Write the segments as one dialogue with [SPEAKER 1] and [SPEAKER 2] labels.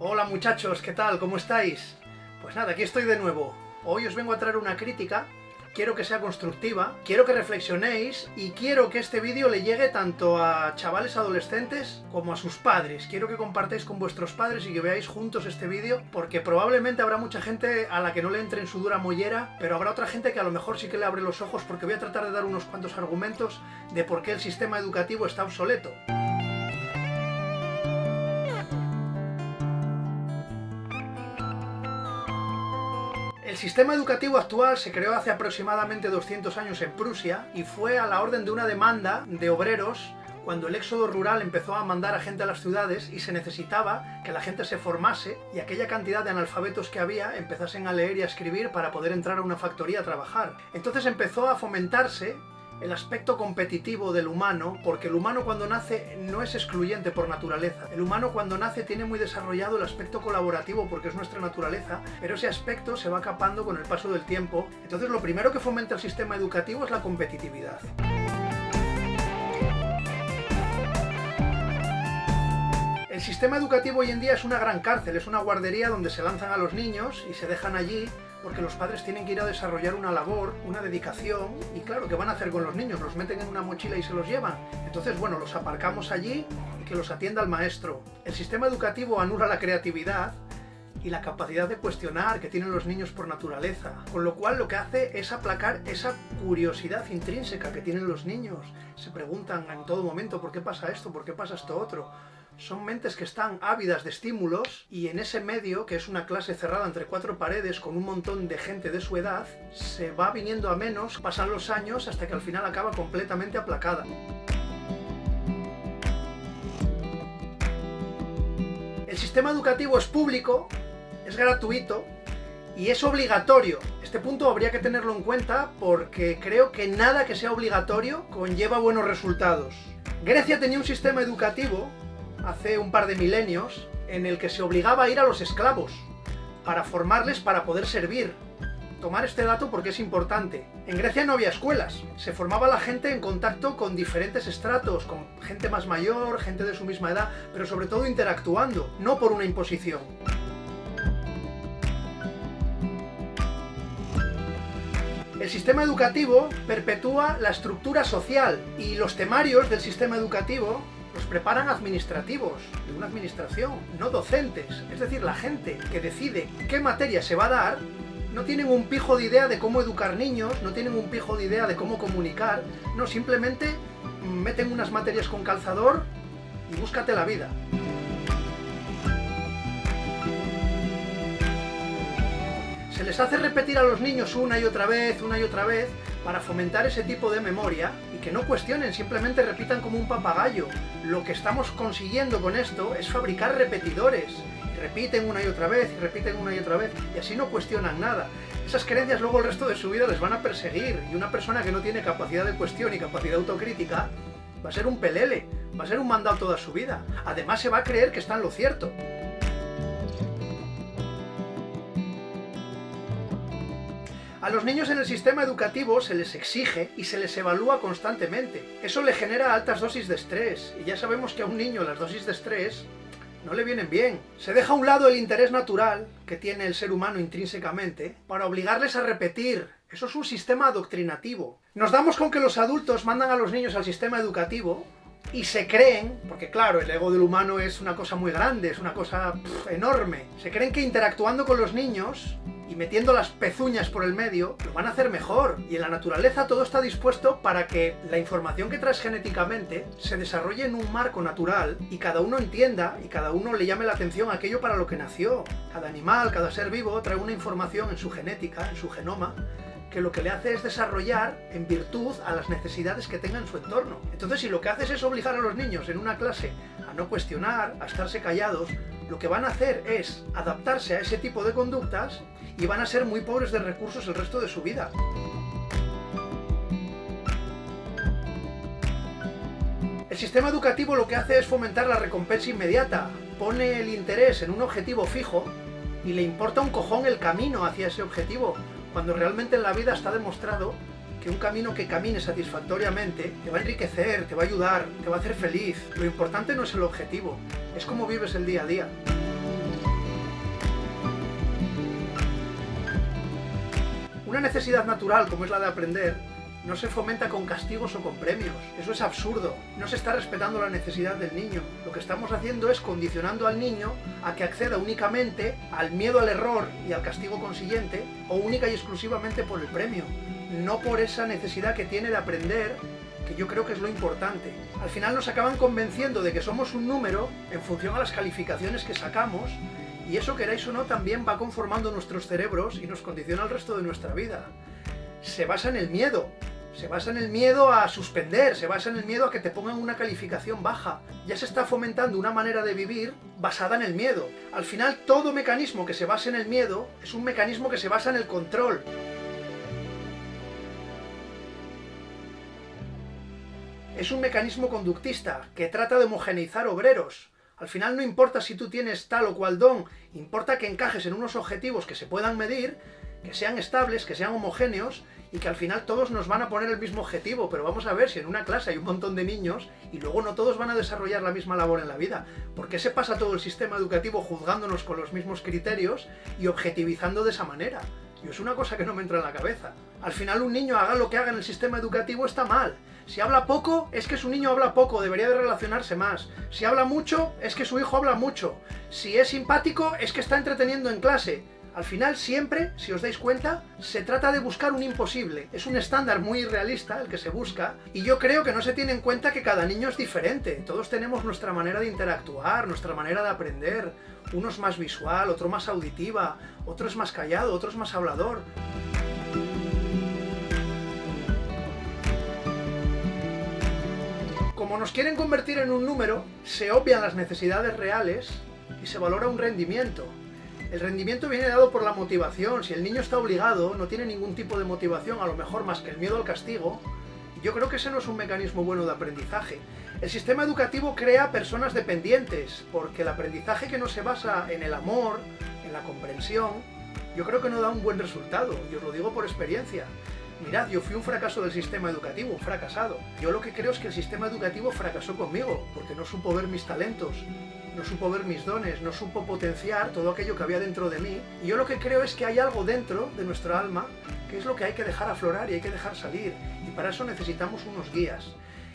[SPEAKER 1] Hola muchachos, ¿qué tal? ¿Cómo estáis? Pues nada, aquí estoy de nuevo. Hoy os vengo a traer una crítica, quiero que sea constructiva, quiero que reflexionéis y quiero que este vídeo le llegue tanto a chavales adolescentes como a sus padres. Quiero que compartáis con vuestros padres y que veáis juntos este vídeo, porque probablemente habrá mucha gente a la que no le entre en su dura mollera, pero habrá otra gente que a lo mejor sí que le abre los ojos, porque voy a tratar de dar unos cuantos argumentos de por qué el sistema educativo está obsoleto. El sistema educativo actual se creó hace aproximadamente 200 años en Prusia y fue a la orden de una demanda de obreros cuando el éxodo rural empezó a mandar a gente a las ciudades y se necesitaba que la gente se formase y aquella cantidad de analfabetos que había empezasen a leer y a escribir para poder entrar a una factoría a trabajar. Entonces empezó a fomentarse el aspecto competitivo del humano, porque el humano cuando nace no es excluyente por naturaleza. El humano cuando nace tiene muy desarrollado el aspecto colaborativo porque es nuestra naturaleza, pero ese aspecto se va capando con el paso del tiempo. Entonces lo primero que fomenta el sistema educativo es la competitividad. El sistema educativo hoy en día es una gran cárcel, es una guardería donde se lanzan a los niños y se dejan allí porque los padres tienen que ir a desarrollar una labor, una dedicación, y claro, ¿qué van a hacer con los niños? Los meten en una mochila y se los llevan. Entonces, bueno, los aparcamos allí y que los atienda el maestro. El sistema educativo anula la creatividad y la capacidad de cuestionar que tienen los niños por naturaleza, con lo cual lo que hace es aplacar esa curiosidad intrínseca que tienen los niños. Se preguntan en todo momento ¿por qué pasa esto? ¿Por qué pasa esto otro? Son mentes que están ávidas de estímulos y en ese medio, que es una clase cerrada entre cuatro paredes con un montón de gente de su edad, se va viniendo a menos, pasan los años hasta que al final acaba completamente aplacada. El sistema educativo es público, es gratuito y es obligatorio. Este punto habría que tenerlo en cuenta porque creo que nada que sea obligatorio conlleva buenos resultados. Grecia tenía un sistema educativo hace un par de milenios en el que se obligaba a ir a los esclavos para formarles para poder servir. Tomar este dato porque es importante. En Grecia no había escuelas, se formaba la gente en contacto con diferentes estratos, con gente más mayor, gente de su misma edad, pero sobre todo interactuando, no por una imposición. El sistema educativo perpetúa la estructura social y los temarios del sistema educativo los preparan administrativos de una administración, no docentes. Es decir, la gente que decide qué materia se va a dar no tienen un pijo de idea de cómo educar niños, no tienen un pijo de idea de cómo comunicar, no, simplemente meten unas materias con calzador y búscate la vida. Se les hace repetir a los niños una y otra vez, para fomentar ese tipo de memoria y que no cuestionen, simplemente repitan como un papagayo. Lo que estamos consiguiendo con esto es fabricar repetidores. Y repiten una y otra vez, y repiten una y otra vez, y así no cuestionan nada. Esas creencias luego el resto de su vida les van a perseguir, y una persona que no tiene capacidad de cuestión y capacidad autocrítica va a ser un pelele, va a ser un mandado toda su vida. Además se va a creer que está en lo cierto. A los niños en el sistema educativo se les exige y se les evalúa constantemente. Eso le genera altas dosis de estrés, y ya sabemos que a un niño las dosis de estrés no le vienen bien. Se deja a un lado el interés natural que tiene el ser humano intrínsecamente para obligarles a repetir. Eso es un sistema adoctrinativo. Nos damos con que los adultos mandan a los niños al sistema educativo y se creen, porque claro, el ego del humano es una cosa muy grande, es una cosa enorme, se creen que interactuando con los niños y metiendo las pezuñas por el medio, lo van a hacer mejor. Y en la naturaleza todo está dispuesto para que la información que traes genéticamente se desarrolle en un marco natural y cada uno entienda y cada uno le llame la atención a aquello para lo que nació. Cada animal, cada ser vivo trae una información en su genética, en su genoma, que lo que le hace es desarrollar en virtud a las necesidades que tenga en su entorno. Entonces, si lo que haces es obligar a los niños en una clase a no cuestionar, a estarse callados, lo que van a hacer es adaptarse a ese tipo de conductas y van a ser muy pobres de recursos el resto de su vida. El sistema educativo lo que hace es fomentar la recompensa inmediata, pone el interés en un objetivo fijo y le importa un cojón el camino hacia ese objetivo, cuando realmente en la vida está demostrado que un camino que camine satisfactoriamente te va a enriquecer, te va a ayudar, te va a hacer feliz. Lo importante no es el objetivo, es cómo vives el día a día. Una necesidad natural como es la de aprender no se fomenta con castigos o con premios. Eso es absurdo. No se está respetando la necesidad del niño. Lo que estamos haciendo es condicionando al niño a que acceda únicamente al miedo al error y al castigo consiguiente, o única y exclusivamente por el premio, no por esa necesidad que tiene de aprender, que yo creo que es lo importante. Al final nos acaban convenciendo de que somos un número en función a las calificaciones que sacamos, y eso, queráis o no, también va conformando nuestros cerebros y nos condiciona el resto de nuestra vida. Se basa en el miedo. Se basa en el miedo a suspender, se basa en el miedo a que te pongan una calificación baja. Ya se está fomentando una manera de vivir basada en el miedo. Al final, todo mecanismo que se basa en el miedo es un mecanismo que se basa en el control. Es un mecanismo conductista que trata de homogeneizar obreros. Al final no importa si tú tienes tal o cual don, importa que encajes en unos objetivos que se puedan medir, que sean estables, que sean homogéneos, y que al final todos nos van a poner el mismo objetivo. Pero vamos a ver, si en una clase hay un montón de niños y luego no todos van a desarrollar la misma labor en la vida, ¿por qué se pasa todo el sistema educativo juzgándonos con los mismos criterios y objetivizando de esa manera? Yo, es una cosa que no me entra en la cabeza. Al final, un niño, haga lo que haga en el sistema educativo, está mal. Si habla poco, es que su niño habla poco, debería de relacionarse más. Si habla mucho, es que su hijo habla mucho. Si es simpático, es que está entreteniendo en clase. Al final, siempre, si os dais cuenta, se trata de buscar un imposible. Es un estándar muy irrealista el que se busca, y yo creo que no se tiene en cuenta que cada niño es diferente. Todos tenemos nuestra manera de interactuar, nuestra manera de aprender. Uno es más visual, otro más auditiva, otro es más callado, otro es más hablador. Como nos quieren convertir en un número, se obvian las necesidades reales y se valora un rendimiento. El rendimiento viene dado por la motivación. Si el niño está obligado, no tiene ningún tipo de motivación, a lo mejor más que el miedo al castigo. Yo creo que ese no es un mecanismo bueno de aprendizaje. El sistema educativo crea personas dependientes, porque el aprendizaje que no se basa en el amor, en la comprensión, yo creo que no da un buen resultado, y os lo digo por experiencia. Mirad, yo fui un fracaso del sistema educativo, un fracasado. Yo lo que creo es que el sistema educativo fracasó conmigo, porque no supo ver mis talentos, no supo ver mis dones, no supo potenciar todo aquello que había dentro de mí. Y yo lo que creo es que hay algo dentro de nuestra alma que es lo que hay que dejar aflorar y hay que dejar salir. Y para eso necesitamos unos guías.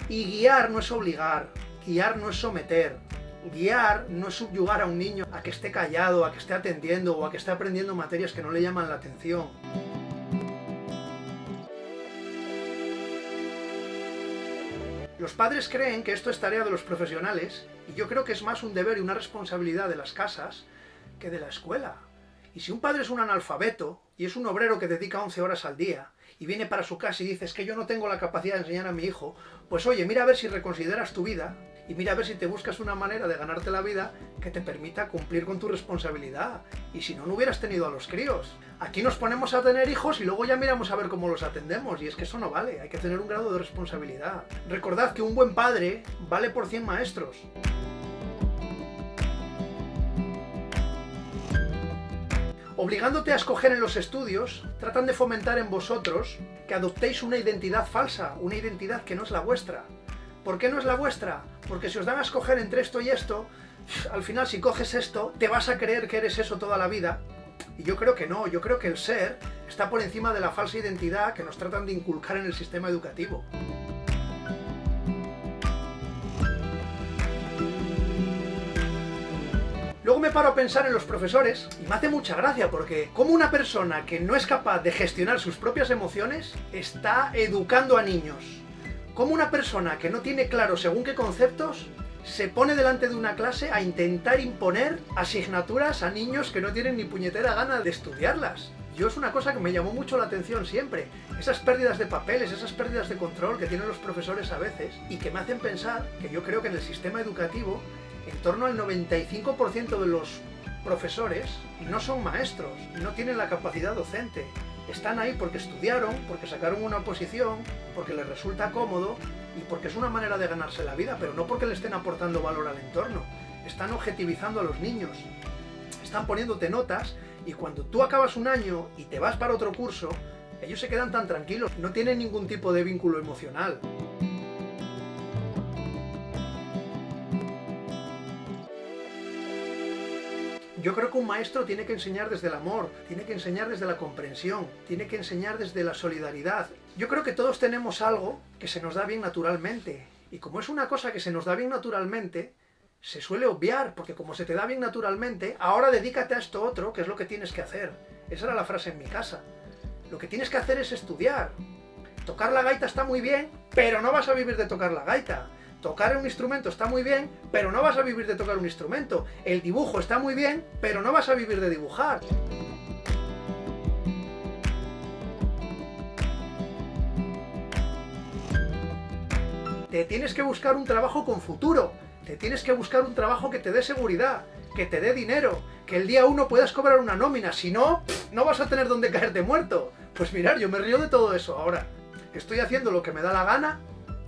[SPEAKER 1] Y guiar no es obligar, guiar no es someter. Guiar no es subyugar a un niño a que esté callado, a que esté atendiendo o a que esté aprendiendo materias que no le llaman la atención. Los padres creen que esto es tarea de los profesionales, y yo creo que es más un deber y una responsabilidad de las casas que de la escuela. Y si un padre es un analfabeto y es un obrero que dedica 11 horas al día y viene para su casa y dice: es que yo no tengo la capacidad de enseñar a mi hijo, pues oye, mira a ver si reconsideras tu vida y mira a ver si te buscas una manera de ganarte la vida que te permita cumplir con tu responsabilidad. Y si no, no hubieras tenido a los críos. Aquí nos ponemos a tener hijos y luego ya miramos a ver cómo los atendemos, y es que eso no vale, hay que tener un grado de responsabilidad. Recordad que un buen padre vale por 100 maestros. Obligándote a escoger en los estudios, tratan de fomentar en vosotros que adoptéis una identidad falsa, una identidad que no es la vuestra. ¿Por qué no es la vuestra? Porque si os dan a escoger entre esto y esto, al final, si coges esto, te vas a creer que eres eso toda la vida. Y yo creo que no, yo creo que el ser está por encima de la falsa identidad que nos tratan de inculcar en el sistema educativo. Luego me paro a pensar en los profesores y me hace mucha gracia, porque como una persona que no es capaz de gestionar sus propias emociones está educando a niños. Como una persona que no tiene claro según qué conceptos se pone delante de una clase a intentar imponer asignaturas a niños que no tienen ni puñetera gana de estudiarlas. Yo, es una cosa que me llamó mucho la atención siempre. Esas pérdidas de papeles, esas pérdidas de control que tienen los profesores a veces, y que me hacen pensar que yo creo que en el sistema educativo en torno al 95% de los profesores no son maestros, no tienen la capacidad docente. Están ahí porque estudiaron, porque sacaron una oposición, porque les resulta cómodo y porque es una manera de ganarse la vida, pero no porque le estén aportando valor al entorno. Están objetivizando a los niños, están poniéndote notas, y cuando tú acabas un año y te vas para otro curso, ellos se quedan tan tranquilos, no tienen ningún tipo de vínculo emocional. Yo creo que un maestro tiene que enseñar desde el amor, tiene que enseñar desde la comprensión, tiene que enseñar desde la solidaridad. Yo creo que todos tenemos algo que se nos da bien naturalmente. Y como es una cosa que se nos da bien naturalmente, se suele obviar, porque como se te da bien naturalmente, ahora dedícate a esto otro, que es lo que tienes que hacer. Esa era la frase en mi casa. Lo que tienes que hacer es estudiar. Tocar la gaita está muy bien, pero no vas a vivir de tocar la gaita. Tocar un instrumento está muy bien, pero no vas a vivir de tocar un instrumento. El dibujo está muy bien, pero no vas a vivir de dibujar. Te tienes que buscar un trabajo con futuro. Te tienes que buscar un trabajo que te dé seguridad, que te dé dinero, que el día 1 puedas cobrar una nómina. Si no, no vas a tener dónde caerte muerto. Pues mirad, yo me río de todo eso ahora. Estoy haciendo lo que me da la gana,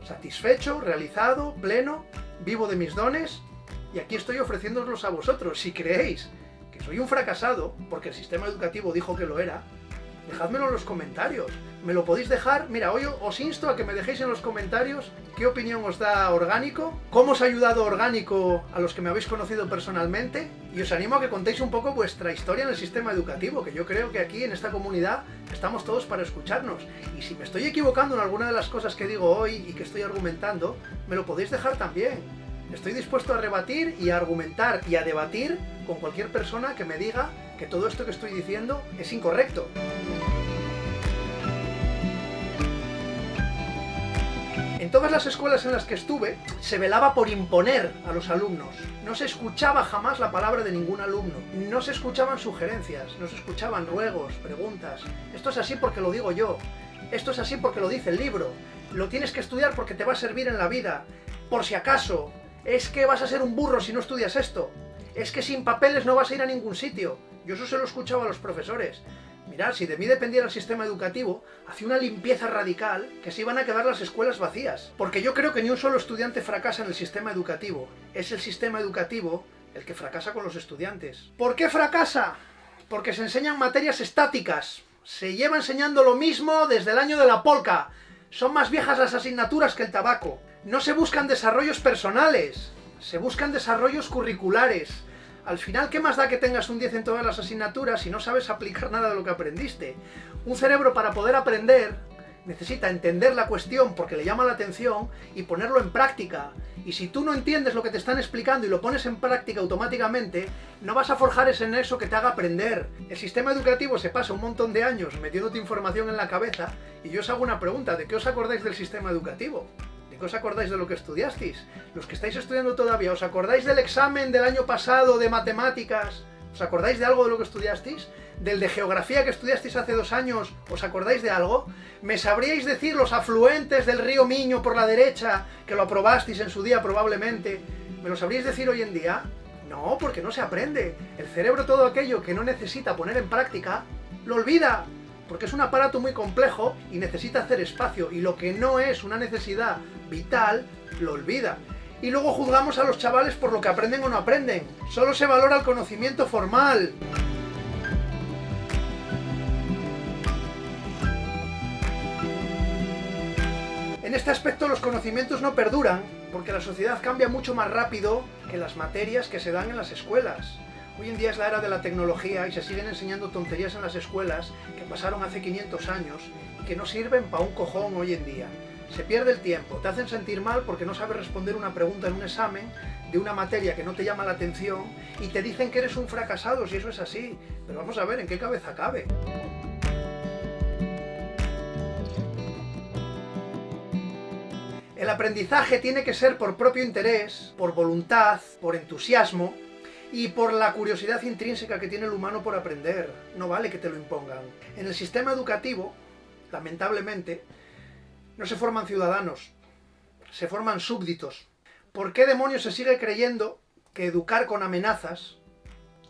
[SPEAKER 1] satisfecho, realizado, pleno, vivo de mis dones, y aquí estoy ofreciéndolos a vosotros. Si creéis que soy un fracasado, porque el sistema educativo dijo que lo era, dejádmelo en los comentarios. Me lo podéis dejar. Mira, hoy os insto a que me dejéis en los comentarios qué opinión os da Orgánico, cómo os ha ayudado Orgánico a los que me habéis conocido personalmente, y os animo a que contéis un poco vuestra historia en el sistema educativo, que yo creo que aquí en esta comunidad estamos todos para escucharnos. Y si me estoy equivocando en alguna de las cosas que digo hoy y que estoy argumentando, me lo podéis dejar también. Estoy dispuesto a rebatir y a argumentar y a debatir con cualquier persona que me diga que todo esto que estoy diciendo es incorrecto. En todas las escuelas en las que estuve, se velaba por imponer a los alumnos. No se escuchaba jamás la palabra de ningún alumno. No se escuchaban sugerencias, no se escuchaban ruegos, preguntas. Esto es así porque lo digo yo. Esto es así porque lo dice el libro. Lo tienes que estudiar porque te va a servir en la vida. Por si acaso. Es que vas a ser un burro si no estudias esto. Es que sin papeles no vas a ir a ningún sitio. Yo eso se lo escuchaba a los profesores. Mirad, si de mí dependiera el sistema educativo, hacía una limpieza radical que se iban a quedar las escuelas vacías. Porque yo creo que ni un solo estudiante fracasa en el sistema educativo. Es el sistema educativo el que fracasa con los estudiantes. ¿Por qué fracasa? Porque se enseñan materias estáticas. Se lleva enseñando lo mismo desde el año de la polca. Son más viejas las asignaturas que el tabaco. No se buscan desarrollos personales, se buscan desarrollos curriculares. Al final, ¿qué más da que tengas un 10 en todas las asignaturas si no sabes aplicar nada de lo que aprendiste? Un cerebro, para poder aprender, necesita entender la cuestión porque le llama la atención y ponerlo en práctica. Y si tú no entiendes lo que te están explicando y lo pones en práctica automáticamente, no vas a forjar ese nexo que te haga aprender. El sistema educativo se pasa un montón de años metiéndote información en la cabeza, y yo os hago una pregunta: ¿de qué os acordáis del sistema educativo? ¿De qué os acordáis de lo que estudiasteis? Los que estáis estudiando todavía, ¿os acordáis del examen del año pasado de matemáticas? ¿Os acordáis de algo de lo que estudiasteis? ¿Del de geografía que estudiasteis hace 2 años? ¿Os acordáis de algo? ¿Me sabríais decir los afluentes del río Miño por la derecha, que lo aprobasteis en su día probablemente? ¿Me lo sabríais decir hoy en día? No, porque no se aprende. El cerebro, todo aquello que no necesita poner en práctica, lo olvida. Porque es un aparato muy complejo y necesita hacer espacio, y lo que no es una necesidad vital, lo olvida. Y luego juzgamos a los chavales por lo que aprenden o no aprenden. Solo se valora el conocimiento formal. En este aspecto los conocimientos no perduran, porque la sociedad cambia mucho más rápido que las materias que se dan en las escuelas. Hoy en día es la era de la tecnología y se siguen enseñando tonterías en las escuelas que pasaron hace 500 años y que no sirven para un cojón hoy en día. Se pierde el tiempo, te hacen sentir mal porque no sabes responder una pregunta en un examen de una materia que no te llama la atención y te dicen que eres un fracasado si eso es así. Pero vamos a ver en qué cabeza cabe. El aprendizaje tiene que ser por propio interés, por voluntad, por entusiasmo y por la curiosidad intrínseca que tiene el humano por aprender. No vale que te lo impongan. En el sistema educativo, lamentablemente, no se forman ciudadanos, se forman súbditos. ¿Por qué demonios se sigue creyendo que educar con amenazas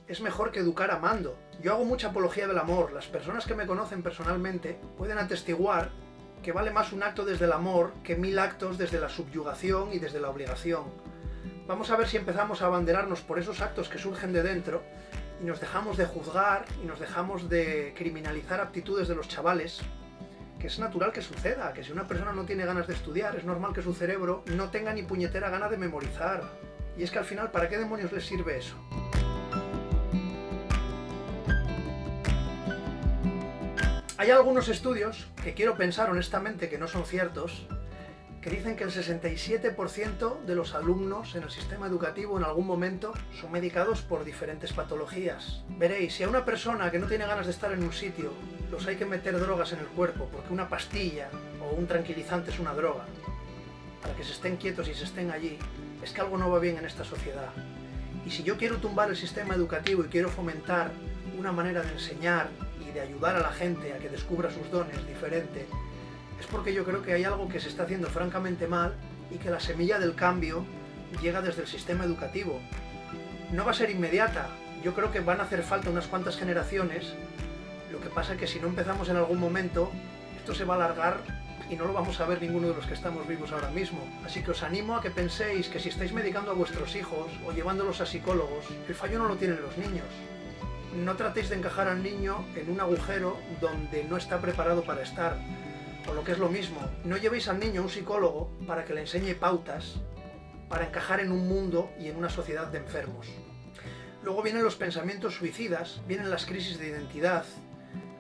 [SPEAKER 1] es mejor que educar amando? Yo hago mucha apología del amor. Las personas que me conocen personalmente pueden atestiguar que vale más un acto desde el amor que 1000 actos desde la subyugación y desde la obligación. Vamos a ver si empezamos a abanderarnos por esos actos que surgen de dentro y nos dejamos de juzgar y nos dejamos de criminalizar aptitudes de los chavales, que es natural que suceda, que si una persona no tiene ganas de estudiar, es normal que su cerebro no tenga ni puñetera gana de memorizar. Y es que al final, ¿para qué demonios les sirve eso? Hay algunos estudios que quiero pensar honestamente que no son ciertos, que dicen que el 67% de los alumnos en el sistema educativo en algún momento son medicados por diferentes patologías. Veréis, si a una persona que no tiene ganas de estar en un sitio los hay que meter drogas en el cuerpo porque una pastilla o un tranquilizante es una droga, para que se estén quietos y se estén allí, es que algo no va bien en esta sociedad. Y si yo quiero tumbar el sistema educativo y quiero fomentar una manera de enseñar y de ayudar a la gente a que descubra sus dones diferente, es porque yo creo que hay algo que se está haciendo francamente mal y que la semilla del cambio llega desde el sistema educativo. No va a ser inmediata, yo creo que van a hacer falta unas cuantas generaciones, lo que pasa es que si no empezamos en algún momento, esto se va a alargar y no lo vamos a ver ninguno de los que estamos vivos ahora mismo. Así que os animo a que penséis que si estáis medicando a vuestros hijos o llevándolos a psicólogos, el fallo no lo tienen los niños. No tratéis de encajar al niño en un agujero donde no está preparado para estar. O lo que es lo mismo, no llevéis al niño a un psicólogo para que le enseñe pautas para encajar en un mundo y en una sociedad de enfermos. Luego vienen los pensamientos suicidas, vienen las crisis de identidad,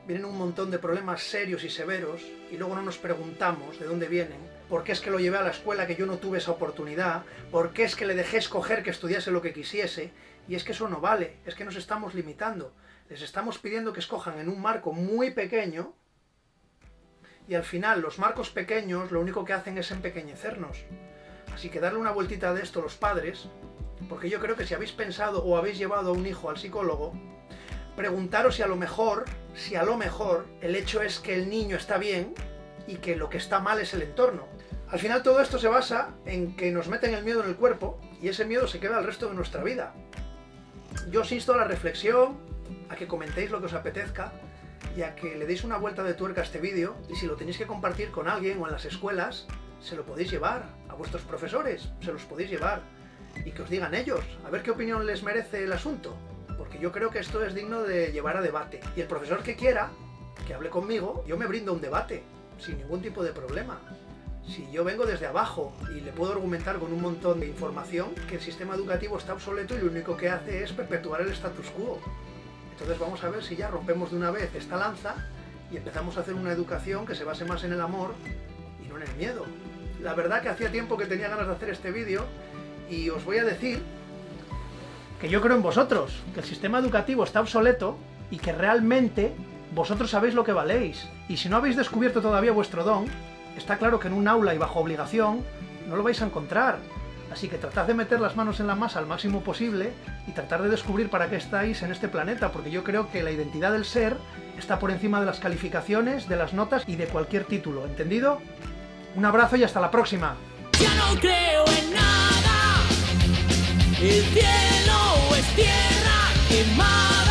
[SPEAKER 1] vienen un montón de problemas serios y severos y luego no nos preguntamos de dónde vienen, por qué es que lo llevé a la escuela que yo no tuve esa oportunidad, por qué es que le dejé escoger que estudiase lo que quisiese, y es que eso no vale, es que nos estamos limitando, les estamos pidiendo que escojan en un marco muy pequeño y al final los marcos pequeños lo único que hacen es empequeñecernos. Así que darle una vueltita de esto a los padres, porque yo creo que si habéis pensado o habéis llevado a un hijo al psicólogo, preguntaros si a lo mejor el hecho es que el niño está bien y que lo que está mal es el entorno. Al final todo esto se basa en que nos meten el miedo en el cuerpo y ese miedo se queda el resto de nuestra vida. Yo os insto a la reflexión, a que comentéis lo que os apetezca y a que le deis una vuelta de tuerca a este vídeo, y si lo tenéis que compartir con alguien o en las escuelas, se lo podéis llevar a vuestros profesores, se los podéis llevar y que os digan ellos, a ver qué opinión les merece el asunto, porque yo creo que esto es digno de llevar a debate. Y el profesor que quiera, que hable conmigo, yo me brindo un debate, sin ningún tipo de problema. Si yo vengo desde abajo y le puedo argumentar con un montón de información que el sistema educativo está obsoleto y lo único que hace es perpetuar el status quo. Entonces vamos a ver si ya rompemos de una vez esta lanza y empezamos a hacer una educación que se base más en el amor y no en el miedo. La verdad que hacía tiempo que tenía ganas de hacer este vídeo y os voy a decir que yo creo en vosotros, que el sistema educativo está obsoleto y que realmente vosotros sabéis lo que valéis. Y si no habéis descubierto todavía vuestro don, está claro que en un aula y bajo obligación no lo vais a encontrar. Así que tratad de meter las manos en la masa al máximo posible y tratar de descubrir para qué estáis en este planeta, porque yo creo que la identidad del ser está por encima de las calificaciones, de las notas y de cualquier título, ¿entendido? Un abrazo y hasta la próxima.
[SPEAKER 2] Ya no creo en nada, el cielo es tierra quemada.